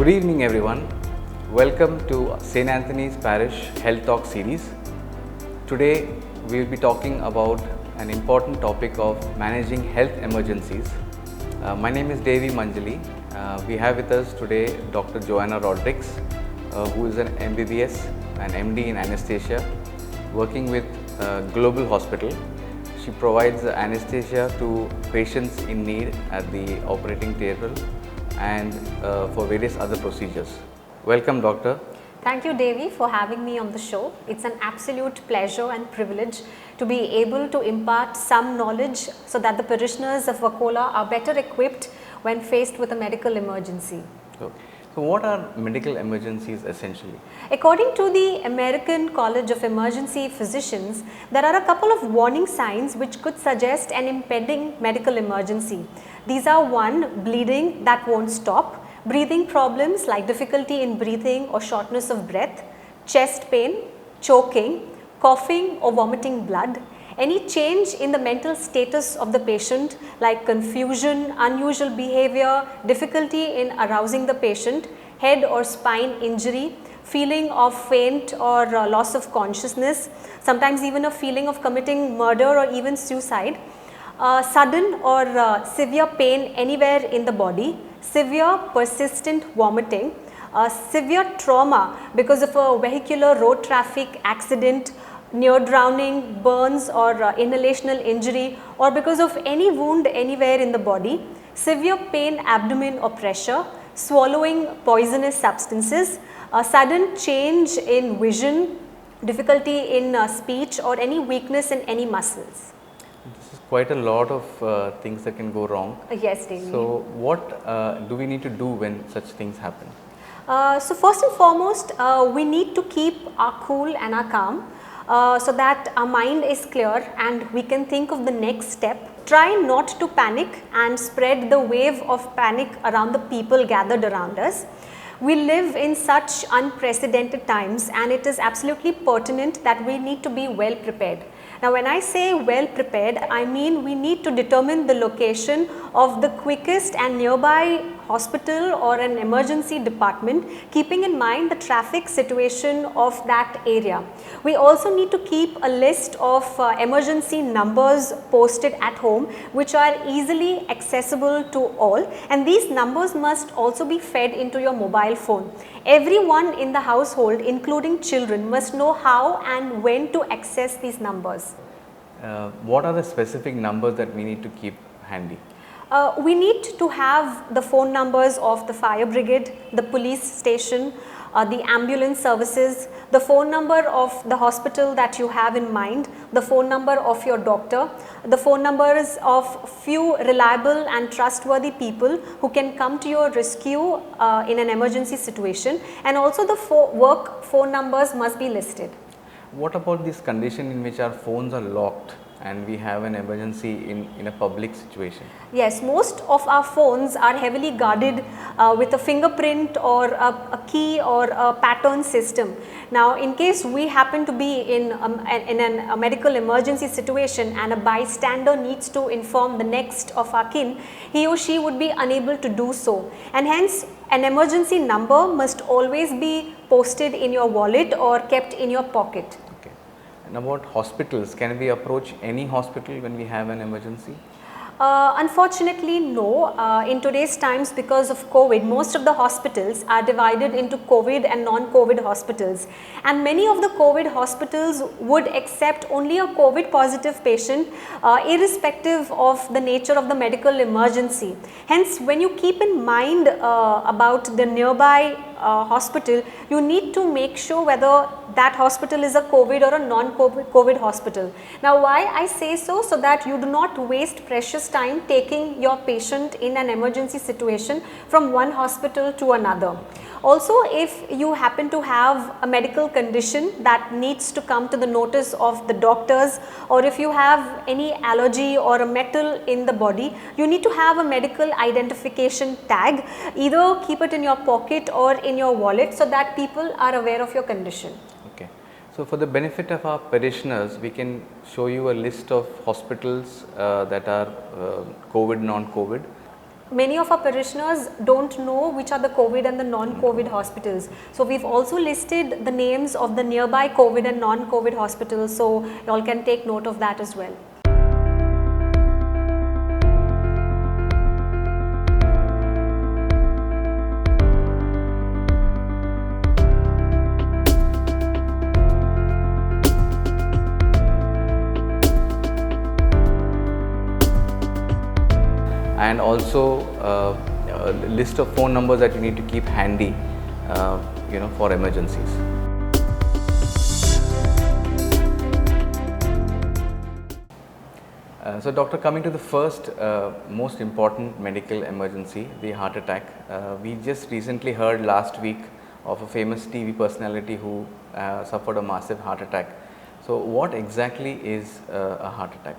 Good evening everyone. Welcome to St. Anthony's Parish Health Talk series. Today we will be talking about an important topic of managing health emergencies. My name is Devi Manjali. We have with us today Dr. Joanna Rodrigues, who is an MBBS and MD in anesthesia, working with Global Hospital. She provides anesthesia to patients in need at the operating table and for various other procedures. Welcome, doctor. Thank you, Devi, for having me on the show. It's an absolute pleasure and privilege to be able to impart some knowledge so that the parishioners of Wakola are better equipped when faced with a medical emergency. So what are medical emergencies essentially? According to the American College of Emergency Physicians, there are a couple of warning signs which could suggest an impending medical emergency. These are: 1. Bleeding that won't stop, breathing problems like difficulty in breathing or shortness of breath, chest pain, choking, coughing or vomiting blood, any change in the mental status of the patient like confusion, unusual behavior, difficulty in arousing the patient, head or spine injury, feeling of faint or loss of consciousness, sometimes even a feeling of committing murder or even suicide, sudden or severe pain anywhere in the body, severe persistent vomiting, severe trauma because of a vehicular road traffic accident, near drowning, burns or inhalational injury, or because of any wound anywhere in the body, severe pain, abdomen or pressure, swallowing poisonous substances, a sudden change in vision, difficulty in speech or any weakness in any muscles. This is quite a lot of things that can go wrong. Yes, Devi. So what do we need to do when such things happen? So first and foremost, we need to keep our cool and our calm. So that our mind is clear and we can think of the next step. Try not to panic and spread the wave of panic around the people gathered around us. We live in such unprecedented times and it is absolutely pertinent that we need to be well prepared. Now when I say well prepared, I mean we need to determine the location of the quickest and nearby hospital or an emergency department, keeping in mind the traffic situation of that area. We also need to keep a list of emergency numbers posted at home which are easily accessible to all, and these numbers must also be fed into your mobile phone. Everyone in the household, including children, must know how and when to access these numbers. What are the specific numbers that we need to keep handy? We need to have the phone numbers of the fire brigade, the police station, the ambulance services, the phone number of the hospital that you have in mind, the phone number of your doctor, the phone numbers of few reliable and trustworthy people who can come to your rescue in an emergency situation, and also the work phone numbers must be listed. What about this condition in which our phones are locked and we have an emergency in a public situation? Yes, most of our phones are heavily guarded with a fingerprint or a key or a pattern system. Now, in case we happen to be in a medical emergency situation and a bystander needs to inform the next of our kin, he or she would be unable to do so, and hence an emergency number must always be posted in your wallet or kept in your pocket. And about hospitals, can we approach any hospital when we have an emergency? Unfortunately, no. In today's times, because of COVID, most of the hospitals are divided into COVID and non-COVID hospitals, and many of the COVID hospitals would accept only a COVID positive patient irrespective of the nature of the medical emergency. Hence, when you keep in mind about the nearby hospital, you need to make sure whether that hospital is a COVID or a non-COVID hospital. Now why I say so that you do not waste precious time taking your patient in an emergency situation from one hospital to another. Also, if you happen to have a medical condition that needs to come to the notice of the doctors, or if you have any allergy or a metal in the body, you need to have a medical identification tag. Either keep it in your pocket or in your wallet so that people are aware of your condition. Okay. So for the benefit of our parishioners, we can show you a list of hospitals that are COVID, non-COVID. many of our parishioners don't know which are the COVID and the non-COVID hospitals. So we've also listed the names of the nearby COVID and non-COVID hospitals, so you all can take note of that as well. And also a list of phone numbers that you need to keep handy, for emergencies. So doctor, coming to the first most important medical emergency, the heart attack. We just recently heard last week of a famous TV personality who suffered a massive heart attack. So what exactly is a heart attack?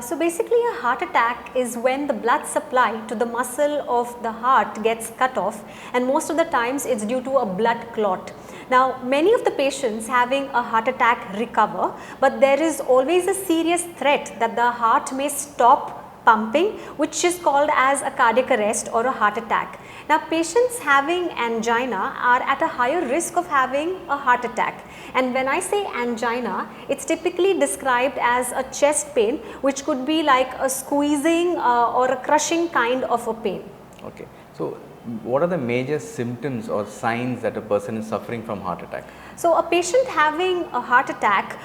So basically a heart attack is when the blood supply to the muscle of the heart gets cut off, and most of the times it's due to a blood clot. Now many of the patients having a heart attack recover, but there is always a serious threat that the heart may stop pumping, which is called as a cardiac arrest or a heart attack. Now patients having angina are at a higher risk of having a heart attack, and when I say angina, it's typically described as a chest pain which could be like a squeezing or a crushing kind of a pain. Okay. So what are the major symptoms or signs that a person is suffering from heart attack? So a patient having a heart attack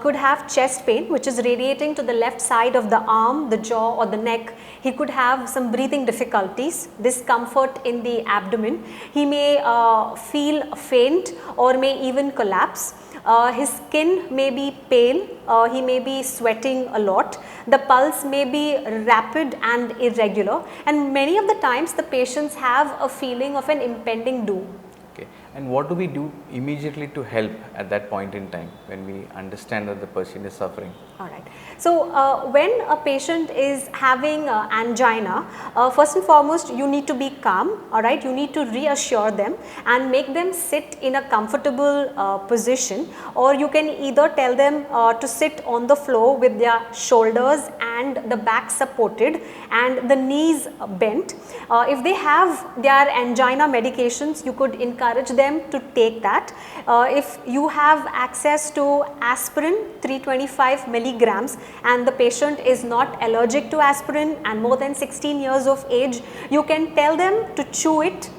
could have chest pain which is radiating to the left side of the arm, the jaw or the neck. He could have some breathing difficulties, discomfort in the abdomen. He may feel faint or may even collapse. His skin may be pale, he may be sweating a lot, the pulse may be rapid and irregular, and many of the times the patients have a feeling of an impending doom. Okay. And what do we do immediately to help at that point in time when we understand that the patient is suffering? Alright. So, when a patient is having angina, first and foremost you need to be calm, alright, you need to reassure them and make them sit in a comfortable position, or you can either tell them to sit on the floor with their shoulders and the back supported and the knees bent. If they have their angina medications, you could encourage them to take that. If you have access to aspirin 325 milligrams and the patient is not allergic to aspirin and more than 16 years of age, you can tell them to chew it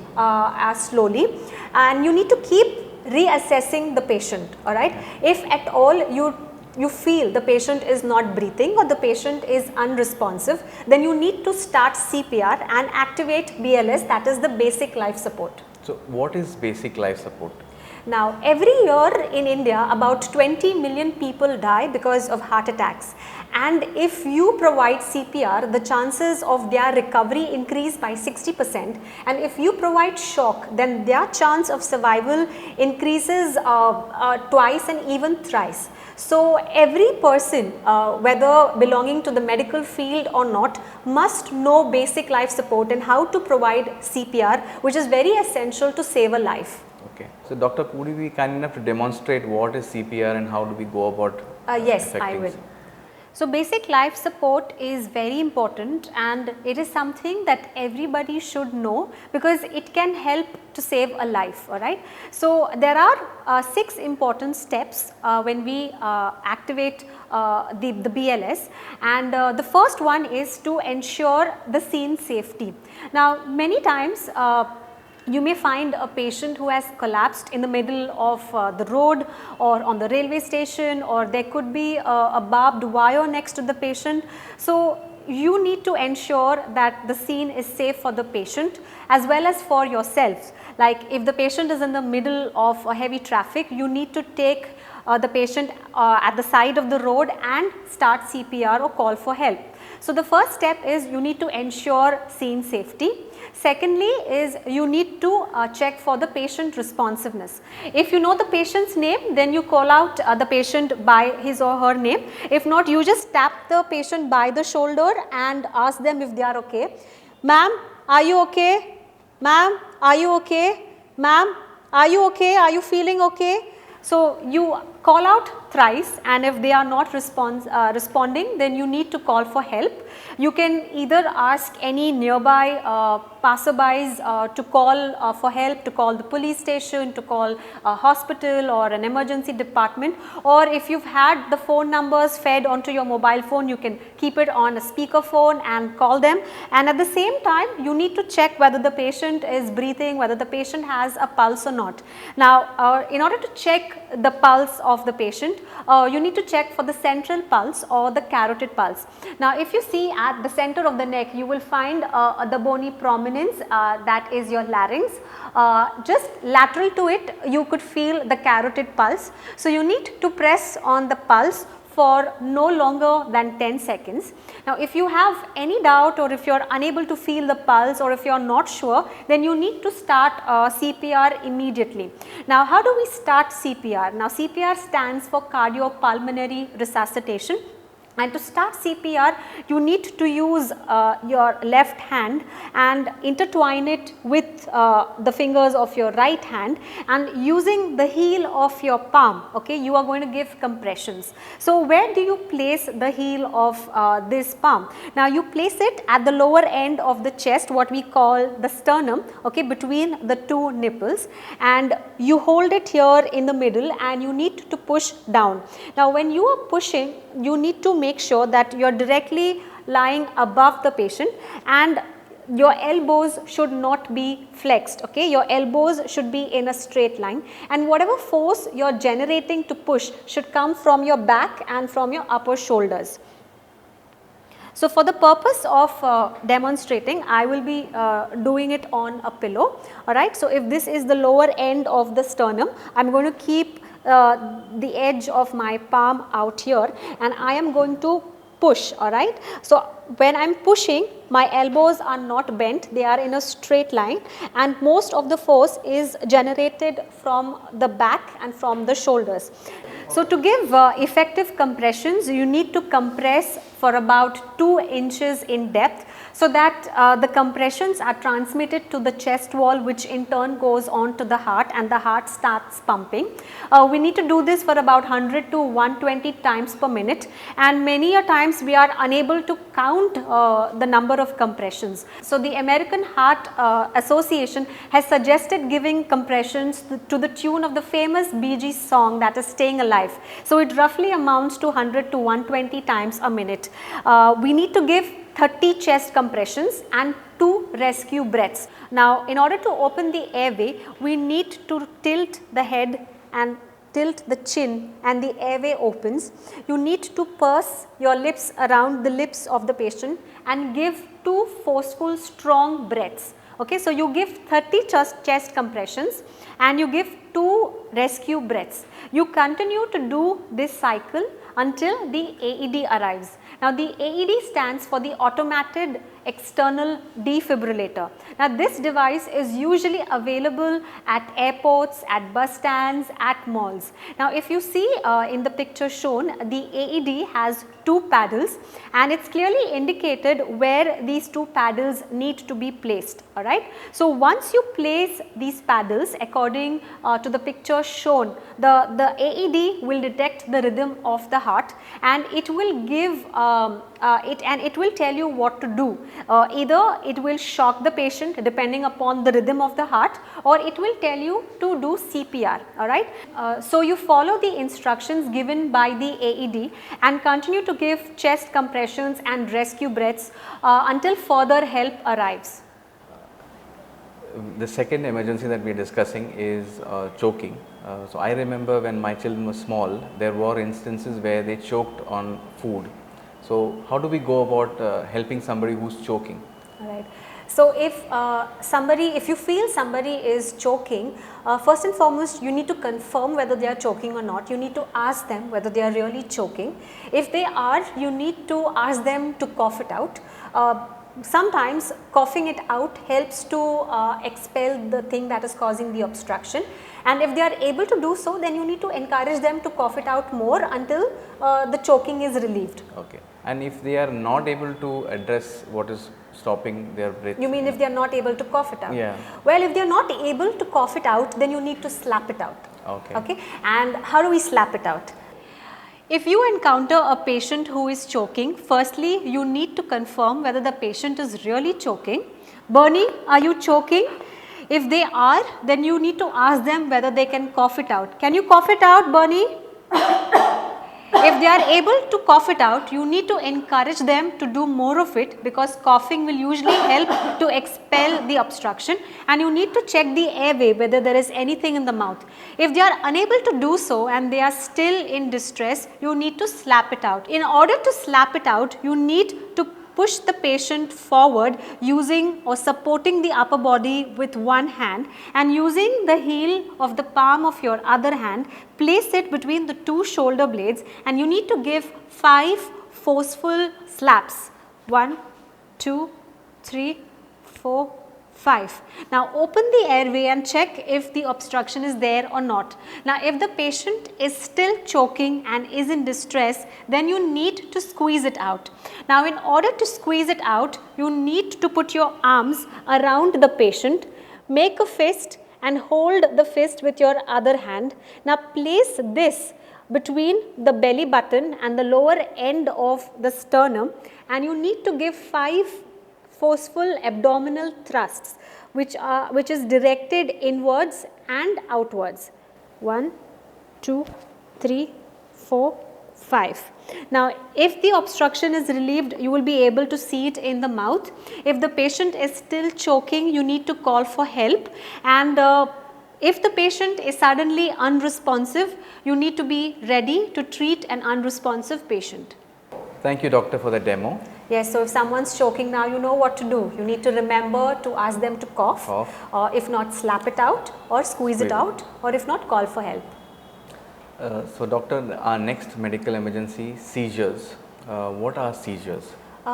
slowly, and you need to keep reassessing the patient, alright. If at all you feel the patient is not breathing or the patient is unresponsive, then you need to start CPR and activate BLS, that is the basic life support. So what is basic life support? Now every year in India about 20 million people die because of heart attacks, and if you provide CPR, the chances of their recovery increase by 60%, and if you provide shock, then their chance of survival increases twice and even thrice. So every person, whether belonging to the medical field or not, must know basic life support and how to provide CPR, which is very essential to save a life. Okay. So doctor, would you be kind enough to demonstrate what is CPR and how do we go about Yes, I will. So basic life support is very important, and it is something that everybody should know because it can help to save a life, alright. So there are 6 important steps when we activate the BLS, and the first one is to ensure the scene safety. Now many times you may find a patient who has collapsed in the middle of the road or on the railway station, or there could be a barbed wire next to the patient. So you need to ensure that the scene is safe for the patient as well as for yourselves. Like if the patient is in the middle of a heavy traffic, you need to take the patient at the side of the road and start CPR or call for help. So the first step is you need to ensure scene safety. Secondly is you need to check for the patient responsiveness. If you know the patient's name, then you call out the patient by his or her name. If not, you just tap the patient by the shoulder and ask them if they are okay. Ma'am, are you okay? Ma'am, are you okay? Ma'am, are you okay? Are you feeling okay? So you call out thrice, and if they are not responding, then you need to call for help. You can either ask any nearby passerbys to call for help, to call the police station, to call a hospital or an emergency department, or if you have had the phone numbers fed onto your mobile phone, you can keep it on a speaker phone and call them. And at the same time, you need to check whether the patient is breathing, whether the patient has a pulse or not. Now, in order to check the pulse of the patient, you need to check for the central pulse or the carotid pulse. Now, if you see at the center of the neck, you will find the bony prominence, that is your larynx. Just lateral to it, you could feel the carotid pulse. So, you need to press on the pulse for no longer than 10 seconds. Now, if you have any doubt, or if you are unable to feel the pulse, or if you are not sure, then you need to start CPR immediately. Now, how do we start CPR? Now, CPR stands for cardiopulmonary resuscitation. And to start CPR, you need to use your left hand and intertwine it with the fingers of your right hand, and using the heel of your palm, okay, you are going to give compressions. So, where do you place the heel of this palm? Now, you place it at the lower end of the chest, what we call the sternum, okay, between the two nipples, and you hold it here in the middle, and you need to push down. Now, when you are pushing, you need to make sure that you are directly lying above the patient, and your elbows should not be flexed, okay. Your elbows should be in a straight line, and whatever force you are generating to push should come from your back and from your upper shoulders. So, for the purpose of demonstrating, I will be doing it on a pillow, alright. So, if this is the lower end of the sternum, I am going to keep the edge of my palm out here, and I am going to push, alright. So, when I am pushing, my elbows are not bent, they are in a straight line, and most of the force is generated from the back and from the shoulders. So, to give effective compressions, you need to compress for about 2 inches in depth, so that the compressions are transmitted to the chest wall, which in turn goes on to the heart, and the heart starts pumping. We need to do this for about 100 to 120 times per minute, and many a times we are unable to count the number of compressions. So, the American Heart Association has suggested giving compressions to the tune of the famous Bee Gees song, that is Staying Alive. So, it roughly amounts to 100 to 120 times a minute. We need to give 30 chest compressions and 2 rescue breaths. Now, in order to open the airway, we need to tilt the head and tilt the chin, and the airway opens. You need to purse your lips around the lips of the patient and give 2 forceful strong breaths. Okay, so, you give 30 chest compressions and you give 2 rescue breaths. You continue to do this cycle until the AED arrives. Now, the AED stands for the automated external defibrillator. Now, this device is usually available at airports, at bus stands, at malls. Now, if you see in the picture shown, the AED has 2 paddles, and it is clearly indicated where these 2 paddles need to be placed, alright. So, once you place these paddles according to the picture shown, the AED will detect the rhythm of the heart, and it will give it will tell you what to do. Either it will shock the patient depending upon the rhythm of the heart, or it will tell you to do CPR, alright. So, you follow the instructions given by the AED and continue to give chest compressions and rescue breaths until further help arrives. The second emergency that we are discussing is choking. So, I remember when my children were small, there were instances where they choked on food. So, how do we go about helping somebody who is choking? Alright. So, if you feel somebody is choking, first and foremost you need to confirm whether they are choking or not. You need to ask them whether they are really choking. If they are, you need to ask them to cough it out. Sometimes coughing it out helps to expel the thing that is causing the obstruction, and if they are able to do so, then you need to encourage them to cough it out more until the choking is relieved. Okay. And if they are not able to address what is stopping their breath? You mean if they are not able to cough it out? Yeah. Well, if they are not able to cough it out, then you need to slap it out. Okay. Okay. And how do we slap it out? If you encounter a patient who is choking, firstly you need to confirm whether the patient is really choking. Bernie, are you choking? If they are, then you need to ask them whether they can cough it out. Can you cough it out, Bernie? If they are able to cough it out, you need to encourage them to do more of it, because coughing will usually help to expel the obstruction, and you need to check the airway whether there is anything in the mouth. If they are unable to do so and they are still in distress, you need to slap it out. In order to slap it out, you need to push the patient forward using or supporting the upper body with one hand, and using the heel of the palm of your other hand, place it between the two shoulder blades, and you need to give 5 forceful slaps. 1, 2, 3, 4, 5. Now open the airway and check if the obstruction is there or not. Now if the patient is still choking and is in distress, then you need to squeeze it out. Now in order to squeeze it out, you need to put your arms around the patient, make a fist and hold the fist with your other hand. Now place this between the belly button and the lower end of the sternum, and you need to give 5 forceful abdominal thrusts which is directed inwards and outwards. 1, 2, 3, 4, 5. Now if the obstruction is relieved, you will be able to see it in the mouth. If the patient is still choking, you need to call for help, and if the patient is suddenly unresponsive, you need to be ready to treat an unresponsive patient. Thank you, doctor, for the demo. Yes, so if someone's choking now, you know what to do. You need to remember to ask them to cough, or if not, slap it out or squeeze it out, or if not, call for help. So doctor, our next medical emergency, seizures. What are seizures?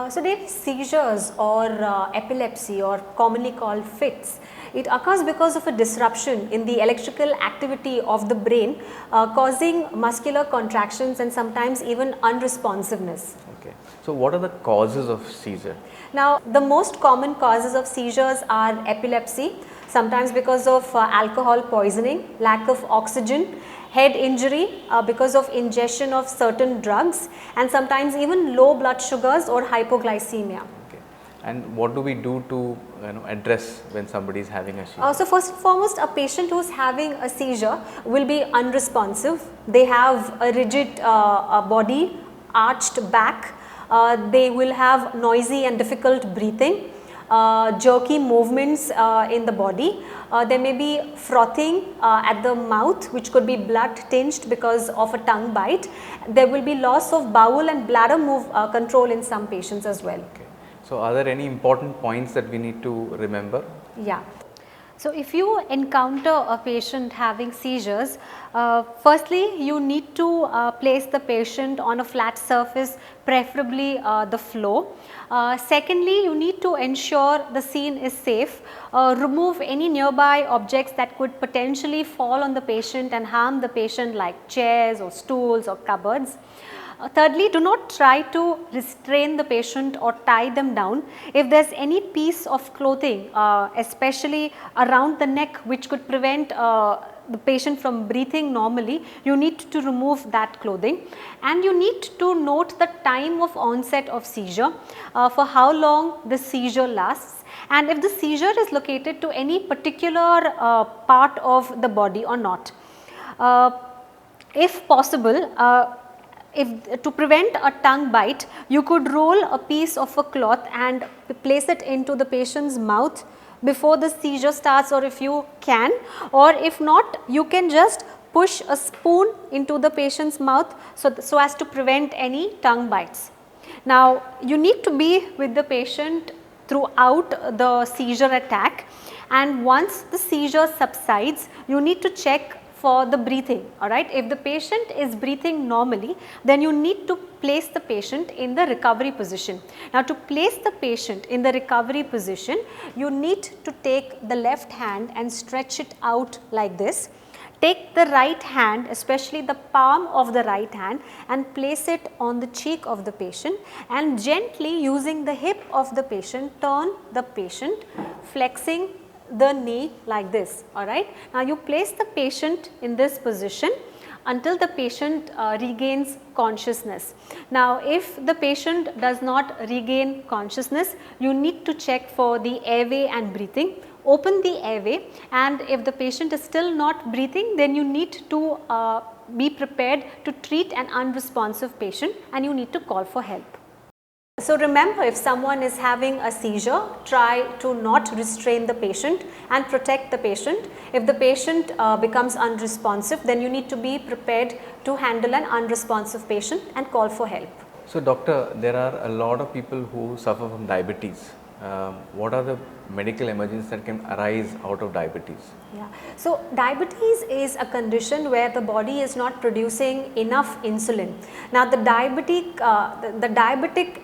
So they are seizures or epilepsy, or commonly called fits. It occurs because of a disruption in the electrical activity of the brain, causing muscular contractions and sometimes even unresponsiveness. Okay. So what are the causes of seizure? Now the most common causes of seizures are epilepsy, sometimes because of alcohol poisoning, lack of oxygen, head injury because of ingestion of certain drugs, and sometimes even low blood sugars or hypoglycemia. Okay. And what do we do to address when somebody is having a seizure? So first and foremost, a patient who is having a seizure will be unresponsive. They have a rigid body, arched back. They will have noisy and difficult breathing, jerky movements in the body. There may be frothing at the mouth, which could be blood tinged because of a tongue bite. There will be loss of bowel and bladder control in some patients as well. Okay. So are there any important points that we need to remember? Yeah. So if you encounter a patient having seizures, firstly you need to place the patient on a flat surface, preferably the floor. Secondly, you need to ensure the scene is safe. Remove any nearby objects that could potentially fall on the patient and harm the patient, like chairs or stools or cupboards. Thirdly, do not try to restrain the patient or tie them down. If there is any piece of clothing, especially around the neck, which could prevent the patient from breathing normally, you need to remove that clothing. And you need to note the time of onset of seizure, for how long the seizure lasts, and if the seizure is located to any particular part of the body or not. If possible, to prevent a tongue bite, you could roll a piece of a cloth and place it into the patient's mouth before the seizure starts, or if you can, or if not, you can just push a spoon into the patient's mouth so as to prevent any tongue bites. Now you need to be with the patient throughout the seizure attack, and once the seizure subsides, you need to check for the breathing. Alright, if the patient is breathing normally, then you need to place the patient in the recovery position. Now to place the patient in the recovery position, you need to take the left hand and stretch it out like this. Take the right hand, especially the palm of the right hand, and place it on the cheek of the patient, and gently using the hip of the patient, turn the patient, flexing the knee like this, alright. Now you place the patient in this position until the patient regains consciousness. Now if the patient does not regain consciousness, you need to check for the airway and breathing. Open the airway, and if the patient is still not breathing, then you need to be prepared to treat an unresponsive patient and you need to call for help. So remember, if someone is having a seizure, try to not restrain the patient and protect the patient. If the patient becomes unresponsive, then you need to be prepared to handle an unresponsive patient and call for help. So doctor, there are a lot of people who suffer from diabetes. What are the medical emergencies that can arise out of diabetes? Yeah. So diabetes is a condition where the body is not producing enough insulin. Now the diabetic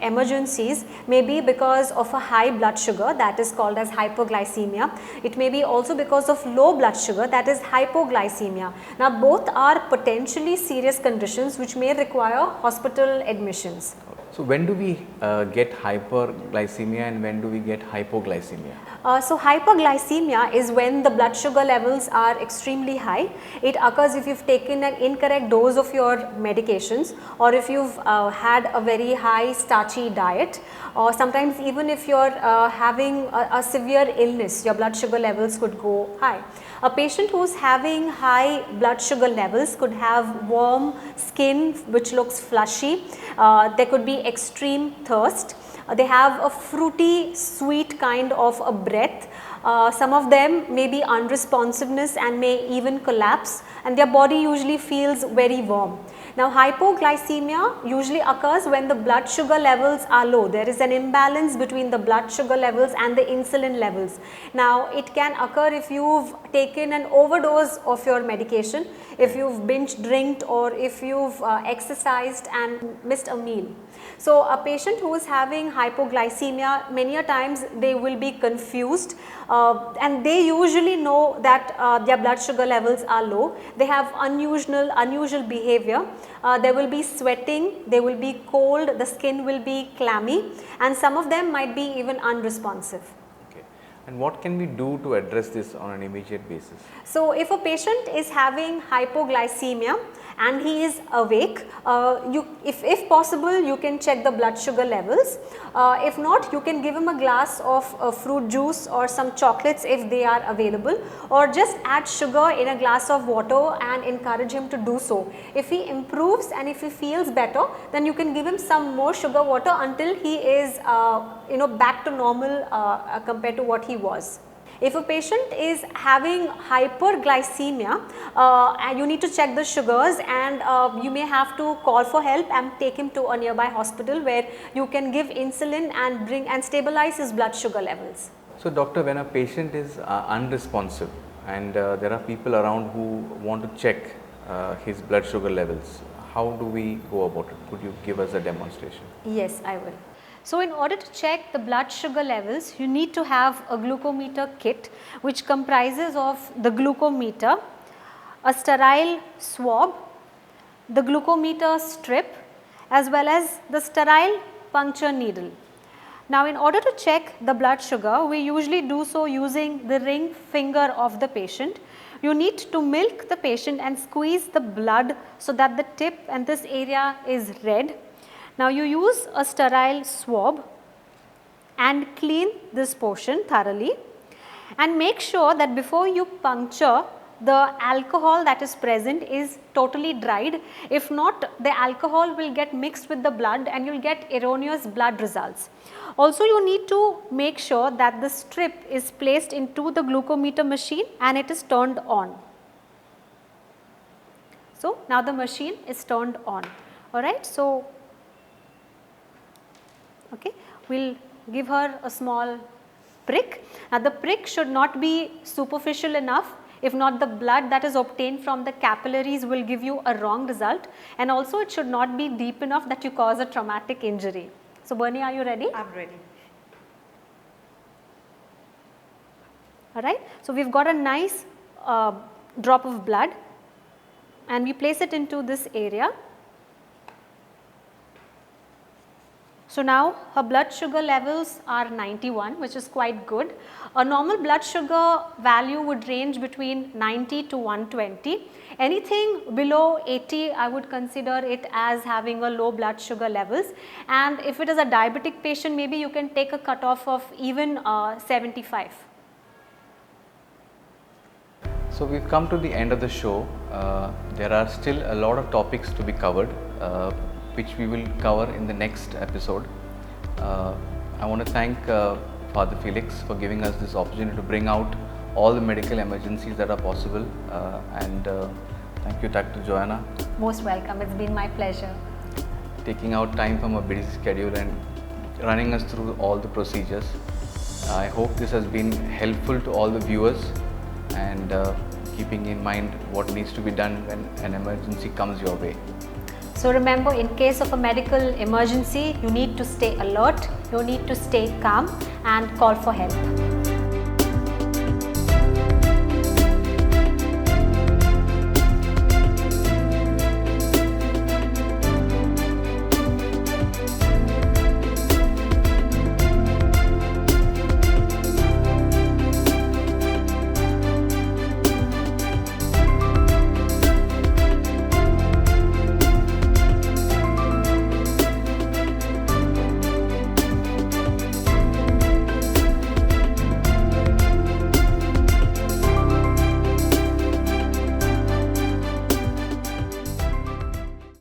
emergencies may be because of a high blood sugar, that is called as hypoglycemia. It may be also because of low blood sugar, that is hypoglycemia. Now both are potentially serious conditions which may require hospital admissions. So when do we get hyperglycemia and when do we get hypoglycemia? So hyperglycemia is when the blood sugar levels are extremely high. It occurs if you have taken an incorrect dose of your medications, or if you have had a very high starchy diet, or sometimes even if you are having a severe illness, your blood sugar levels could go high. A patient who is having high blood sugar levels could have warm skin which looks flushy. There could be extreme thirst. They have a fruity sweet kind of a breath. Some of them may be unresponsiveness and may even collapse, and their body usually feels very warm. Now hypoglycemia usually occurs when the blood sugar levels are low. There is an imbalance between the blood sugar levels and the insulin levels. Now it can occur if you have taken an overdose of your medication, if you have binge drinked, or if you have exercised and missed a meal. So a patient who is having hypoglycemia, many a times they will be confused and they usually know that their blood sugar levels are low. They have unusual behavior. There will be sweating, they will be cold, the skin will be clammy, and some of them might be even unresponsive. Okay. And what can we do to address this on an immediate basis? So if a patient is having hypoglycemia and he is awake, if possible you can check the blood sugar levels. If not, you can give him a glass of fruit juice or some chocolates if they are available, or just add sugar in a glass of water and encourage him to do so. If he improves and if he feels better, then you can give him some more sugar water until he is back to normal compared to what he was. If a patient is having hyperglycemia, you need to check the sugars, and you may have to call for help and take him to a nearby hospital where you can give insulin and stabilize his blood sugar levels. So doctor, when a patient is unresponsive and there are people around who want to check his blood sugar levels, how do we go about it? Could you give us a demonstration? Yes, I will. So in order to check the blood sugar levels, you need to have a glucometer kit which comprises of the glucometer, a sterile swab, the glucometer strip, as well as the sterile puncture needle. Now in order to check the blood sugar, we usually do so using the ring finger of the patient. You need to milk the patient and squeeze the blood so that the tip and this area is red. Now you use a sterile swab and clean this portion thoroughly, and make sure that before you puncture, the alcohol that is present is totally dried. If not, the alcohol will get mixed with the blood and you will get erroneous blood results. Also, you need to make sure that the strip is placed into the glucometer machine and it is turned on. So now the machine is turned on. Alright. So okay, we will give her a small prick. Now the prick should not be superficial enough, if not the blood that is obtained from the capillaries will give you a wrong result, and also it should not be deep enough that you cause a traumatic injury. So Bernie, are you ready? I am ready. Alright, so we have got a nice drop of blood and we place it into this area. So now her blood sugar levels are 91, which is quite good. A normal blood sugar value would range between 90 to 120. Anything below 80, I would consider it as having a low blood sugar levels, and if it is a diabetic patient, maybe you can take a cutoff of even 75. So we've come to the end of the show. There are still a lot of topics to be covered, which we will cover in the next episode. I want to thank Father Felix for giving us this opportunity to bring out all the medical emergencies that are possible, and thank you, Dr. Joanna. Most welcome, it's been my pleasure. Taking out time from a busy schedule and running us through all the procedures. I hope this has been helpful to all the viewers, and keeping in mind what needs to be done when an emergency comes your way. So remember, in case of a medical emergency, you need to stay alert, you need to stay calm and call for help.